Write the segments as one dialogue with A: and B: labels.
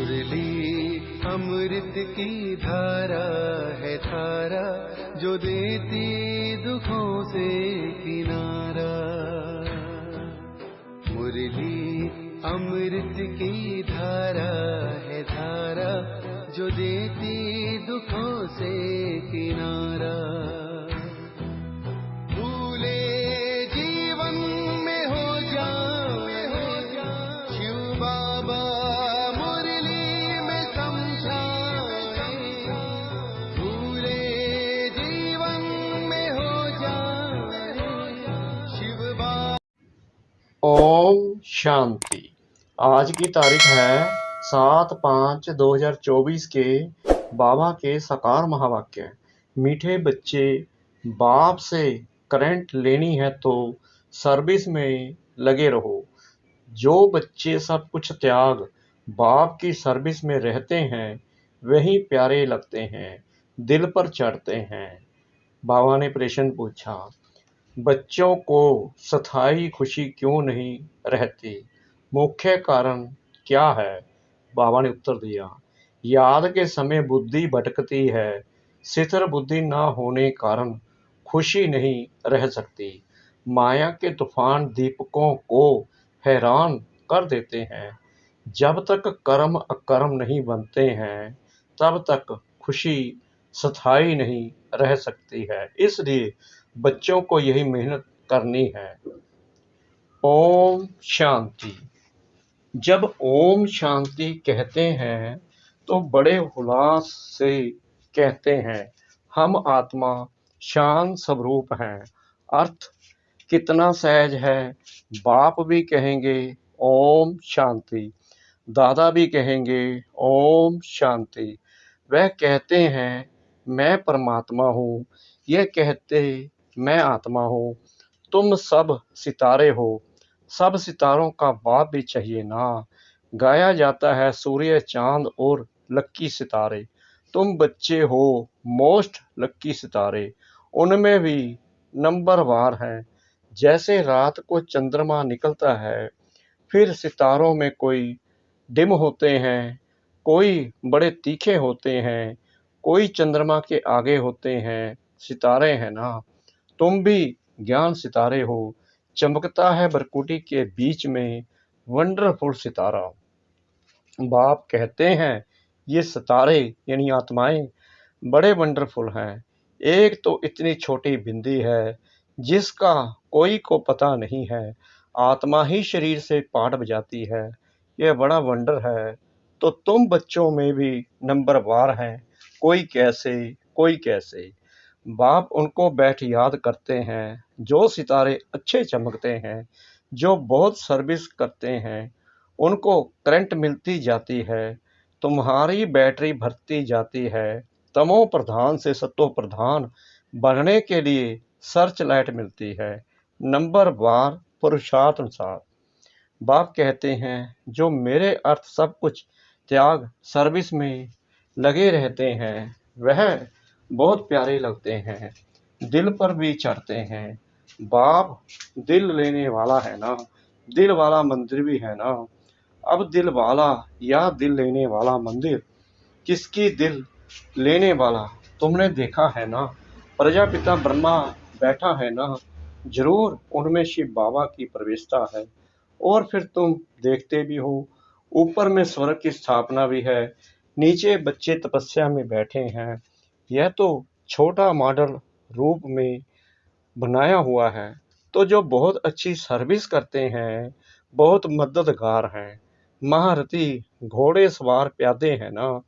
A: मुरली अमृत की धारा है धारा, जो देती दुखों से किनारा। मुरली अमृत की धारा है धारा, जो देती दुखों से किनारा। भूले जीवन में हो जाए शिव बाबा मुरली में समझाए। भूले जीवन में हो जाए शिव बाबा।
B: ओम शांति। आज की तारीख है 7/5/2024 के बाबा के साकार महावाक्य। मीठे बच्चे, बाप से करंट लेनी है तो सर्विस में लगे रहो। जो बच्चे सब कुछ त्याग बाप की सर्विस में रहते हैं वही प्यारे लगते हैं, दिल पर चढ़ते हैं। बाबा ने प्रश्न पूछा, बच्चों को स्थायी खुशी क्यों नहीं रहती? मुख्य कारण क्या है? बाबा ने उत्तर दिया, याद के समय बुद्धि भटकती है। स्थिर बुद्धि न होने कारण खुशी नहीं रह सकती। माया के तूफान दीपकों को हैरान कर देते हैं। जब तक कर्म अकर्म नहीं बनते हैं तब तक खुशी स्थायी नहीं रह सकती है। इसलिए बच्चों को यही मेहनत करनी है। ओम शांति। जब ओम शांति कहते हैं तो बड़े उल्लास से कहते हैं, हम आत्मा शांत स्वरूप हैं। अर्थ कितना सहज है। बाप भी कहेंगे ओम शांति, दादा भी कहेंगे ओम शांति। वह कहते हैं मैं परमात्मा हूँ, यह कहते मैं आत्मा हूँ। तुम सब सितारे हो, सब सितारों का बाप भी चाहिए ना। गाया जाता है सूर्य, चांद और लक्की सितारे। तुम बच्चे हो मोस्ट लक्की सितारे, उनमें भी नंबरवार हैं। जैसे रात को चंद्रमा निकलता है, फिर सितारों में कोई डिम होते हैं, कोई बड़े तीखे होते हैं, कोई चंद्रमा के आगे होते हैं। सितारे हैं ना। तुम भी ज्ञान सितारे हो, चमकता है बरकुटी के बीच में वंडरफुल सितारा। बाप कहते हैं ये सितारे यानी आत्माएं बड़े वंडरफुल हैं। एक तो इतनी छोटी बिंदी है जिसका कोई को पता नहीं है। आत्मा ही शरीर से पाठ बजाती है, यह बड़ा वंडर है। तो तुम बच्चों में भी नंबरवार हैं, कोई कैसे कोई कैसे। बाप उनको बैठ याद करते हैं जो सितारे अच्छे चमकते हैं, जो बहुत सर्विस करते हैं। उनको करंट मिलती जाती है, तुम्हारी बैटरी भरती जाती है। तमो प्रधान से सतो प्रधान बनने के लिए सर्च लाइट मिलती है, नंबर वार पुरुषार्थ अनुसार। बाप कहते हैं जो मेरे अर्थ सब कुछ त्याग सर्विस में लगे रहते हैं वह बहुत प्यारे लगते हैं, दिल पर भी चढ़ते हैं। बाप दिल लेने वाला है ना, दिल वाला मंदिर भी है ना। अब दिल वाला या दिल लेने वाला मंदिर, किसकी दिल लेने वाला तुमने देखा है ना। प्रजापिता ब्रह्मा बैठा है ना, जरूर उनमें शिव बाबा की प्रवेशता है। और फिर तुम देखते भी हो ऊपर में स्वर्ग की स्थापना भी है, नीचे बच्चे तपस्या में बैठे हैं। यह तो छोटा मॉडल रूप में बनाया हुआ है। तो जो बहुत अच्छी सर्विस करते हैं, बहुत मददगार हैं, महारथी घोड़े सवार प्यादे हैं ना।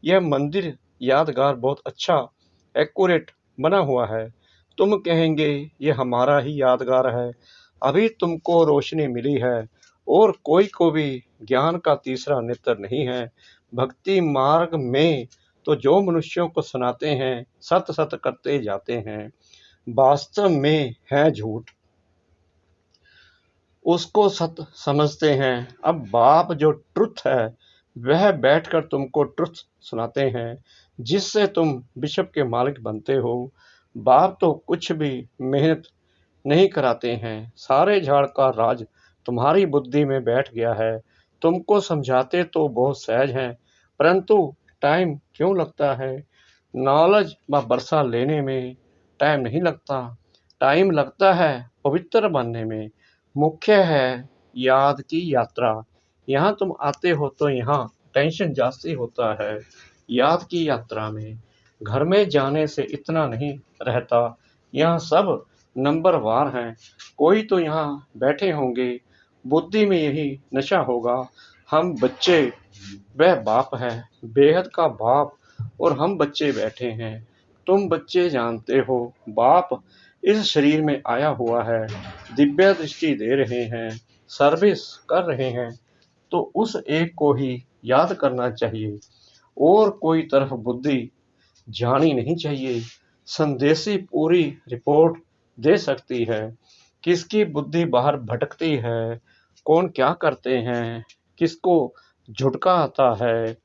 B: यह मंदिर यादगार बहुत अच्छा एक्यूरेट बना हुआ है। तुम कहेंगे ये हमारा ही यादगार है, अभी तुमको रोशनी मिली है और कोई को भी ज्ञान का तीसरा नेत्र नहीं है। भक्ति मार्ग में तो जो मनुष्यों को सुनाते हैं सत सत करते जाते हैं, वास्तव में है झूठ, उसको सत समझते हैं। अब बाप जो ट्रुथ है वह बैठकर तुमको ट्रुथ सुनाते हैं, जिससे तुम विश्व के मालिक बनते हो। बाप तो कुछ भी मेहनत नहीं कराते हैं, सारे झाड़ का राज तुम्हारी बुद्धि में बैठ गया है। तुमको समझाते तो बहुत सहज हैं, परंतु टाइम क्यों लगता है? नॉलेज व वर्षा लेने में टाइम नहीं लगता, टाइम लगता है पवित्र बनने में। मुख्य है याद की यात्रा। यहाँ तुम आते हो तो यहाँ टेंशन जास्ती होता है। याद की यात्रा में घर में जाने से इतना नहीं रहता, यहाँ सब नंबरवार हैं। कोई तो यहाँ बैठे होंगे, बुद्धि में यही नशा होगा। हम बच्चे, वह बाप है बेहद का बाप, और हम बच्चे बैठे हैं। तुम बच्चे जानते हो बाप इस शरीर में आया हुआ है, दिव्य दृष्टि दे रहे हैं, सर्विस कर रहे हैं, तो उस एक को ही याद करना चाहिए और कोई तरफ बुद्धि जानी नहीं चाहिए। संदेशी पूरी रिपोर्ट दे सकती है, किसकी बुद्धि बाहर भटकती है, कौन क्या करते हैं, किसको झुटका आता है,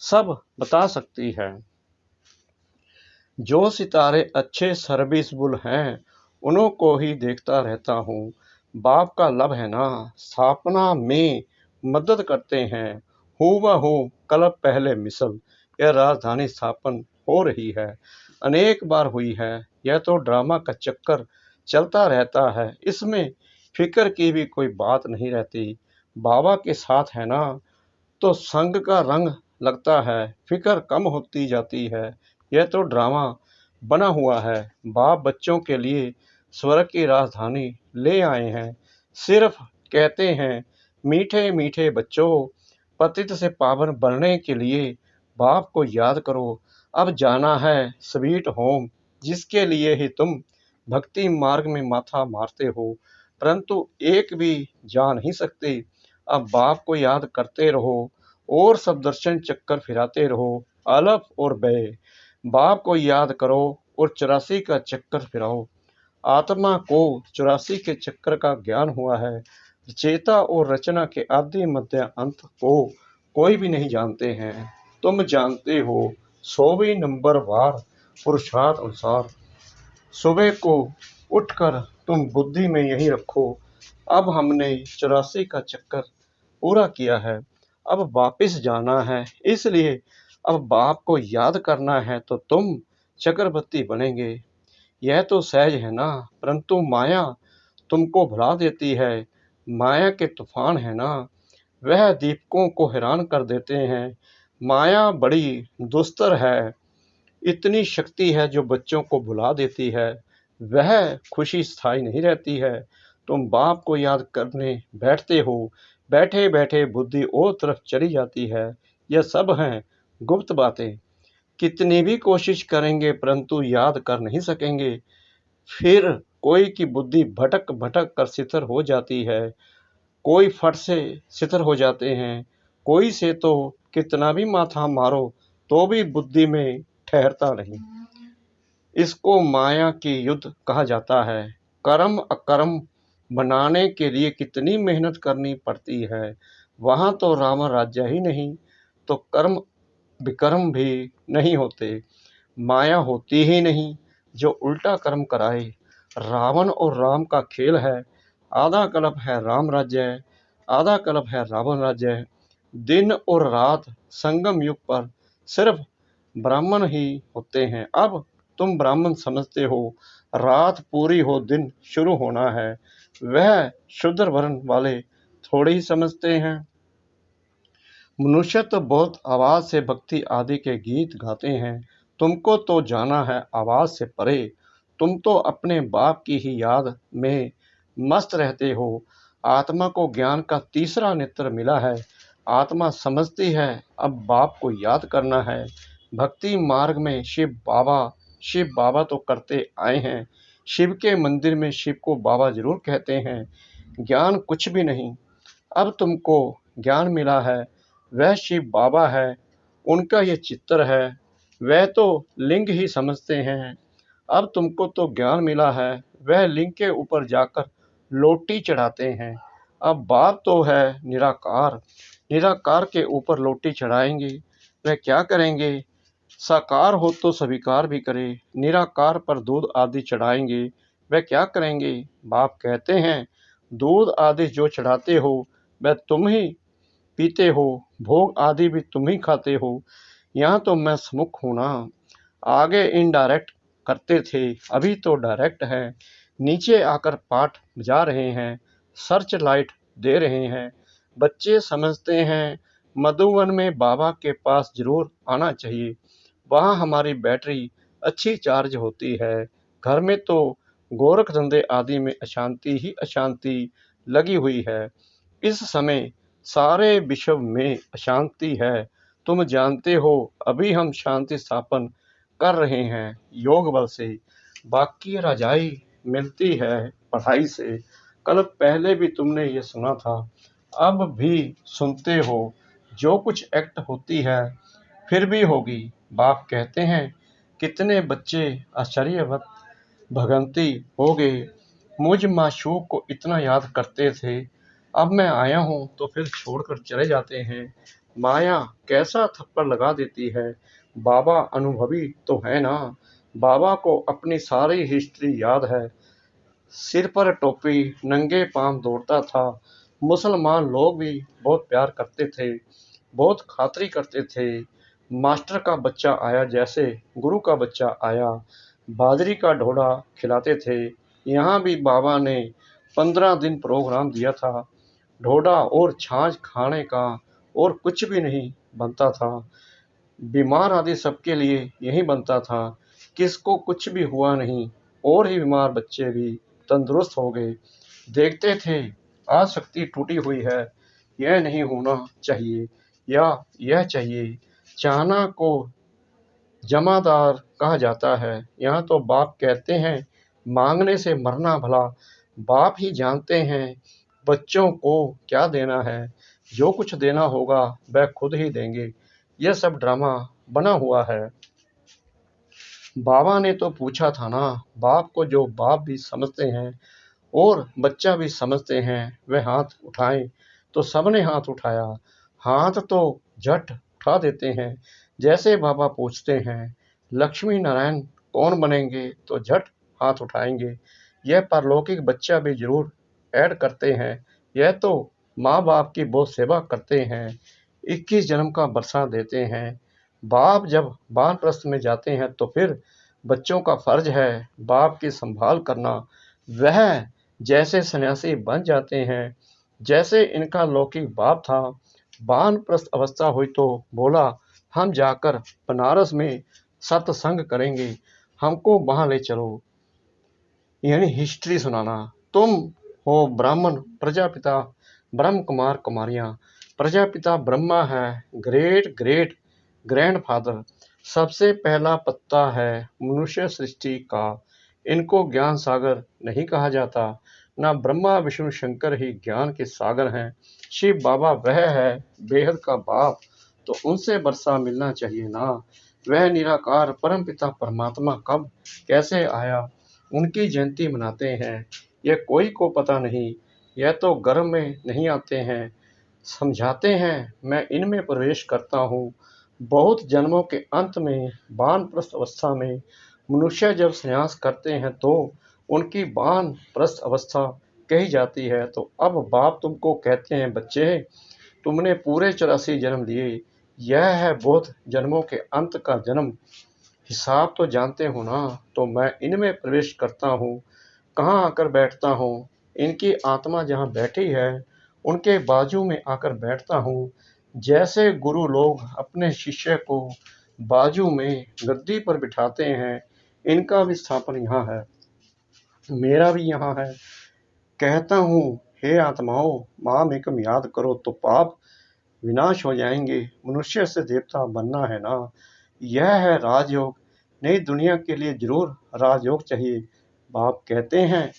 B: सब बता सकती है। जो सितारे अच्छे सर्विसबुल हैं, उन्हों को ही देखता रहता हूँ। बाप का लब है ना, स्थापना में मदद करते हैं। हूबहू कल पहले मिसल यह राजधानी स्थापन हो रही है, अनेक बार हुई है। यह तो ड्रामा का चक्कर चलता रहता है, इसमें फिक्र की भी कोई बात नहीं रहती। बाबा के साथ है ना, तो संग का रंग लगता है, फिक्र कम होती जाती है। यह तो ड्रामा बना हुआ है। बाप बच्चों के लिए स्वर्ग की राजधानी ले आए हैं। सिर्फ कहते हैं मीठे मीठे बच्चों, पतित से पावन बनने के लिए बाप को याद करो। अब जाना है स्वीट होम, जिसके लिए ही तुम भक्ति मार्ग में माथा मारते हो, परंतु एक भी जा नहीं सकते। अब बाप को याद करते रहो और सब दर्शन चक्कर फिराते रहो, अलफ और बे। बाप को याद करो और 84 का चक्कर फिराओ। आत्मा को 84 के चक्कर का ज्ञान हुआ है। चेता और रचना के आदि मध्य अंत को कोई भी नहीं जानते हैं, तुम जानते हो। 100वें नंबर वार पुरुषार्थ अनुसार सुबह को उठकर तुम बुद्धि में यही रखो, अब हमने 84 का चक्कर पूरा किया है, अब वापस जाना है, इसलिए अब बाप को याद करना है तो तुम चक्रवर्ती बनेंगे। यह तो सहज है ना, परंतु माया तुमको भुला देती है। माया के तूफान है ना, वह दीपकों को हैरान कर देते हैं। माया बड़ी दुस्तर है, इतनी शक्ति है जो बच्चों को भुला देती है। वह खुशी स्थायी नहीं रहती है। तुम बाप को याद करने बैठते हो, बैठे बैठे बुद्धि और तरफ चली जाती है। यह सब हैं गुप्त बातें, कितनी भी कोशिश करेंगे परंतु याद कर नहीं सकेंगे। फिर कोई की बुद्धि भटक भटक कर सितर हो जाती है, कोई फट से सितर हो जाते हैं, कोई से तो कितना भी माथा मारो तो भी बुद्धि में ठहरता नहीं। इसको माया की युद्ध कहा जाता है। कर्म अकर्म बनाने के लिए कितनी मेहनत करनी पड़ती है। वहाँ तो राम राज्य ही नहीं तो कर्म विकर्म भी नहीं होते, माया होती ही नहीं जो उल्टा कर्म कराए। रावण और राम का खेल है, आधा कल्प है राम राज्य, आधा कल्प है रावण राज्य। दिन और रात संगम युग पर सिर्फ ब्राह्मण ही होते हैं। अब तुम ब्राह्मण समझते हो, रात पूरी हो दिन शुरू होना है, वह शूद्र वर्ण वाले थोड़े ही समझते हैं। मनुष्य तो बहुत आवाज से भक्ति आदि के गीत गाते हैं, तुमको तो जाना है आवाज से परे। तुम तो अपने बाप की ही याद में मस्त रहते हो। आत्मा को ज्ञान का तीसरा नेत्र मिला है, आत्मा समझती है अब बाप को याद करना है। भक्ति मार्ग में शिव बाबा तो करते आए हैं, शिव के मंदिर में शिव को बाबा जरूर कहते हैं। ज्ञान कुछ भी नहीं, अब तुमको ज्ञान मिला है, वह शिव बाबा है, उनका ये चित्र है, वह तो लिंग ही समझते हैं। अब तुमको तो ज्ञान मिला है, वह लिंग के ऊपर जाकर लोटी चढ़ाते हैं। अब बाप तो है निराकार, निराकार के ऊपर लोटी चढ़ाएंगे, वह क्या करेंगे? साकार हो तो स्वीकार भी करे, निराकार पर दूध आदि चढ़ाएंगे, वह क्या करेंगे? बाप कहते हैं दूध आदि जो चढ़ाते हो वह तुम ही पीते हो, भोग आदि भी तुम ही खाते हो। यहाँ तो मैं समुख हूँ ना। आगे इनडायरेक्ट करते थे, अभी तो डायरेक्ट है। नीचे आकर पाठ बजा रहे हैं, सर्च लाइट दे रहे हैं। बच्चे समझते हैं मधुवन में बाबा के पास जरूर आना चाहिए, वहाँ हमारी बैटरी अच्छी चार्ज होती है। घर में तो गोरख धंधे आदि में अशांति ही अशांति लगी हुई है। इस समय सारे विश्व में अशांति है। तुम जानते हो अभी हम शांति स्थापन कर रहे हैं योग बल से। बाकी रजाई मिलती है पढ़ाई से। कल पहले भी तुमने ये सुना था, अब भी सुनते हो। जो कुछ एक्ट होती है फिर भी होगी। बाप कहते हैं कितने बच्चे आश्चर्यवत भगंती हो गए, मुझ माशूक को इतना याद करते थे, अब मैं आया हूँ तो फिर छोड़कर चले जाते हैं। माया कैसा थप्पड़ लगा देती है। बाबा अनुभवी तो है ना, बाबा को अपनी सारी हिस्ट्री याद है। सिर पर टोपी, नंगे पांव दौड़ता था। मुसलमान लोग भी बहुत प्यार करते थे, बहुत खातिरी करते थे। मास्टर का बच्चा आया जैसे गुरु का बच्चा आया, बाजरी का ढोढा खिलाते थे। यहाँ भी बाबा ने 15 दिन प्रोग्राम दिया था। ढोढा और छाछ खाने का और कुछ भी नहीं बनता था। बीमार आदि सबके लिए यही बनता था। किसको कुछ भी हुआ नहीं, और ही बीमार बच्चे भी तंदुरुस्त हो गए। देखते थे आज शक्ति टूटी हुई है, यह नहीं होना चाहिए या यह चाहिए। चाहना को जमादार कहा जाता है। यहाँ तो बाप कहते हैं मांगने से मरना भला। बाप ही जानते हैं बच्चों को क्या देना है। जो कुछ देना होगा वह खुद ही देंगे। यह सब ड्रामा बना हुआ है। बाबा ने तो पूछा था ना, बाप को जो बाप भी समझते हैं और बच्चा भी समझते हैं वे हाथ उठाएं। तो सबने हाथ उठाया। हाथ तो झट उठा देते हैं। जैसे बाबा पूछते हैं लक्ष्मी नारायण कौन बनेंगे तो झट हाथ उठाएंगे। यह परलौकिक बच्चा भी जरूर ऐड करते हैं। यह तो माँ बाप की बहुत सेवा करते हैं, 21 जन्म का बरसा देते हैं। बाप जब वानप्रस्थ में जाते हैं तो फिर बच्चों का फर्ज है बाप की संभाल करना। वह जैसे सन्यासी बन जाते हैं जैसे इनका लौकिक बाप था। वानप्रस्थ अवस्था हुई तो बोला हम जाकर बनारस में सत्संग करेंगे, हमको वहां ले चलो। यानी हिस्ट्री सुनाना। तुम हो ब्राह्मण प्रजापिता ब्रह्म कुमार कुमारियां। प्रजापिता ब्रह्मा है, ग्रेट ग्रेट ग्रैंडफादर, सबसे पहला पत्ता है मनुष्य सृष्टि का। इनको ज्ञान सागर नहीं कहा जाता, ना ब्रह्मा विष्णु शंकर ही ज्ञान के सागर हैं। शिव बाबा वह है बेहद का बाप, तो उनसे वर्षा मिलना चाहिए ना। वह निराकार परम पिता परमात्मा कब कैसे आया, उनकी जयंती मनाते हैं। यह कोई को पता नहीं, यह तो गर्भ में नहीं आते हैं। समझाते हैं मैं इनमें प्रवेश करता हूँ। बहुत जन्मों के अंत में वानप्रस्थ अवस्था में मनुष्य जब संन्यास करते हैं तो उनकी वानप्रस्थ अवस्था कही जाती है। तो अब बाप तुमको कहते हैं बच्चे, तुमने पूरे 84 जन्म लिए, यह है बहुत जन्मों के अंत का जन्म। हिसाब तो जानते हो ना। तो मैं इनमें प्रवेश करता हूँ, कहाँ आकर बैठता हूँ। इनकी आत्मा जहाँ बैठी है उनके बाजू में आकर बैठता हूँ। जैसे गुरु लोग अपने शिष्य को बाजू में गद्दी पर बिठाते हैं, इनका भी स्थापन यहाँ है, मेरा भी यहाँ है। कहता हूँ हे आत्माओं, माम एकम याद करो तो पाप विनाश हो जाएंगे। मनुष्य से देवता बनना है ना, यह है राजयोग। नई दुनिया के लिए जरूर राजयोग चाहिए। बाप कहते हैं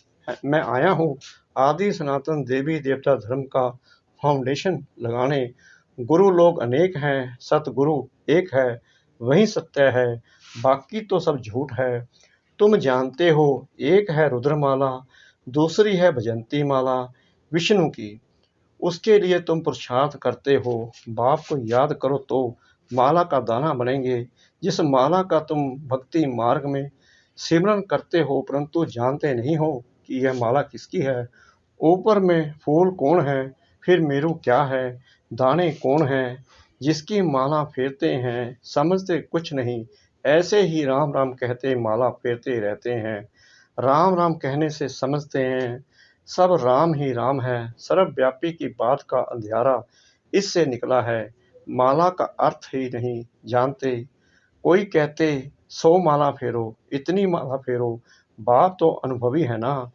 B: मैं आया हूँ आदि सनातन देवी देवता धर्म का फाउंडेशन लगाने। गुरु लोग अनेक हैं, सतगुरु एक है, वही सत्य है, बाकी तो सब झूठ है। तुम जानते हो एक है रुद्रमाला, दूसरी है भजंती माला विष्णु की। उसके लिए तुम पुरुषार्थ करते हो। बाप को याद करो तो माला का दाना बनेंगे। जिस माला का तुम भक्ति मार्ग में सिमरन करते हो परंतु जानते नहीं हो कि यह माला किसकी है। ऊपर में फूल कौन है, फिर मेरू क्या है, दाने कौन हैं जिसकी माला फेरते हैं, समझते कुछ नहीं, ऐसे ही राम राम कहते माला फेरते रहते हैं। राम राम कहने से समझते हैं सब राम ही राम है, सर्वव्यापी की बात का अंधियारा इससे निकला है। माला का अर्थ ही नहीं जानते, कोई कहते 100 माला फेरो, इतनी माला फेरो, बाप तो अनुभवी है ना।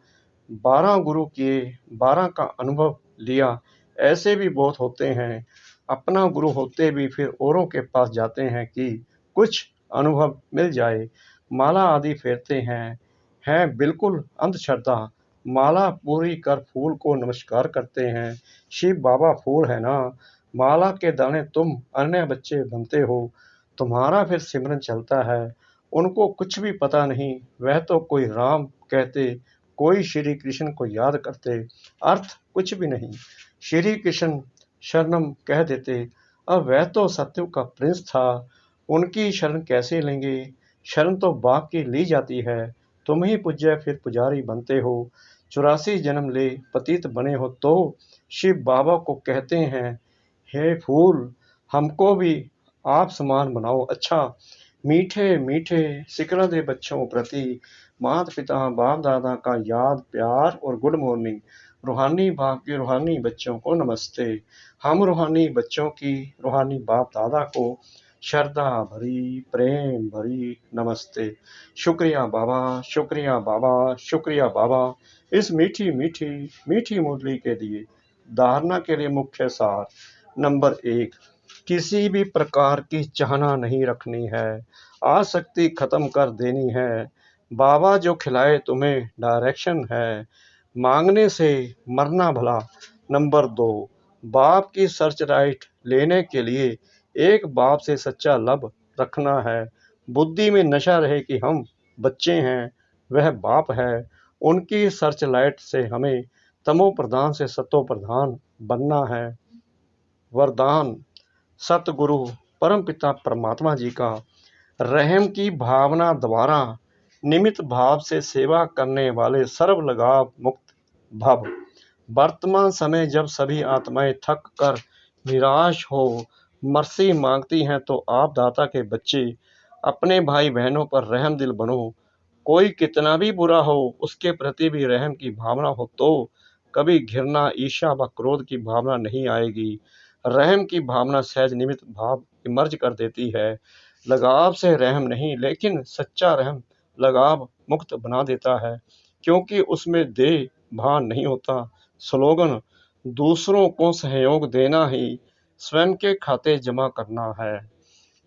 B: 12 गुरु किए, 12 का अनुभव लिया, ऐसे भी बहुत होते हैं। अपना गुरु होते भी फिर औरों के पास जाते हैं कि कुछ अनुभव मिल जाए। माला आदि फेरते हैं बिल्कुल अंधश्रद्धा। माला पूरी कर फूल को नमस्कार करते हैं। शिव बाबा फूल है ना, माला के दाने तुम अन्य बच्चे बनते हो, तुम्हारा फिर सिमरन चलता है। उनको कुछ भी पता नहीं, वह तो कोई राम कहते, कोई श्री कृष्ण को याद करते, अर्थ कुछ भी नहीं। श्री कृष्ण शरणम कह देते, अब वह तो सत्युग का प्रिंस था, उनकी शरण कैसे लेंगे। शरण तो बाप की ली जाती है, तुम ही पूज्य फिर पुजारी बनते हो। 84 जन्म ले पतित बने हो तो शिव बाबा को कहते हैं, हे फूल हमको भी आप समान बनाओ। अच्छा मीठे मीठे सिकरा दे बच्चों प्रति माता पिता बाप दादा का याद प्यार और गुड मॉर्निंग। रूहानी बाप के रूहानी बच्चों को नमस्ते। हम रूहानी बच्चों की रूहानी बाप दादा को श्रद्धा भरी प्रेम भरी नमस्ते। शुक्रिया बाबा, शुक्रिया बाबा, शुक्रिया बाबा इस मीठी मीठी मीठी मुरली के लिए। धारणा के लिए मुख्य सार नंबर 1, किसी भी प्रकार की चाहना नहीं रखनी है, आसक्ति खत्म कर देनी है। बाबा जो खिलाए तुम्हें डायरेक्शन है, मांगने से मरना भला। नंबर 2, बाप की सर्च राइट लेने के लिए एक बाप से सच्चा लब रखना है। बुद्धि में नशा रहे कि हम बच्चे हैं, वह बाप है। उनकी सर्च लाइट से हमें तमो प्रधान से सतो प्रधान बनना है। वरदान सतगुरु परमपिता परमात्मा जी का रहम की भावना द्वारा निमित्त भाव से सेवा करने वाले सर्व लगाव मुक्त भव। वर्तमान समय जब सभी आत्माएं थक कर निराश हो मर्सी मांगती हैं तो आप दाता के बच्चे अपने भाई बहनों पर रहम दिल बनो। कोई कितना भी बुरा हो उसके प्रति भी रहम की भावना हो तो कभी घृणा ईर्ष्या व क्रोध की भावना नहीं आएगी। रहम की भावना सहज निमित्त भाव इमर्ज कर देती है। लगाव से रहम नहीं लेकिन सच्चा रहम लगाव मुक्त बना देता है, क्योंकि उसमें देह भान नहीं होता। स्लोगन दूसरों को सहयोग देना ही स्वयं के खाते जमा करना है।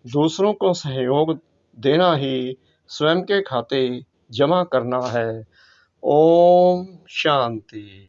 B: दूसरों को सहयोग देना ही स्वयं के खाते जमा करना है। ओम शांति।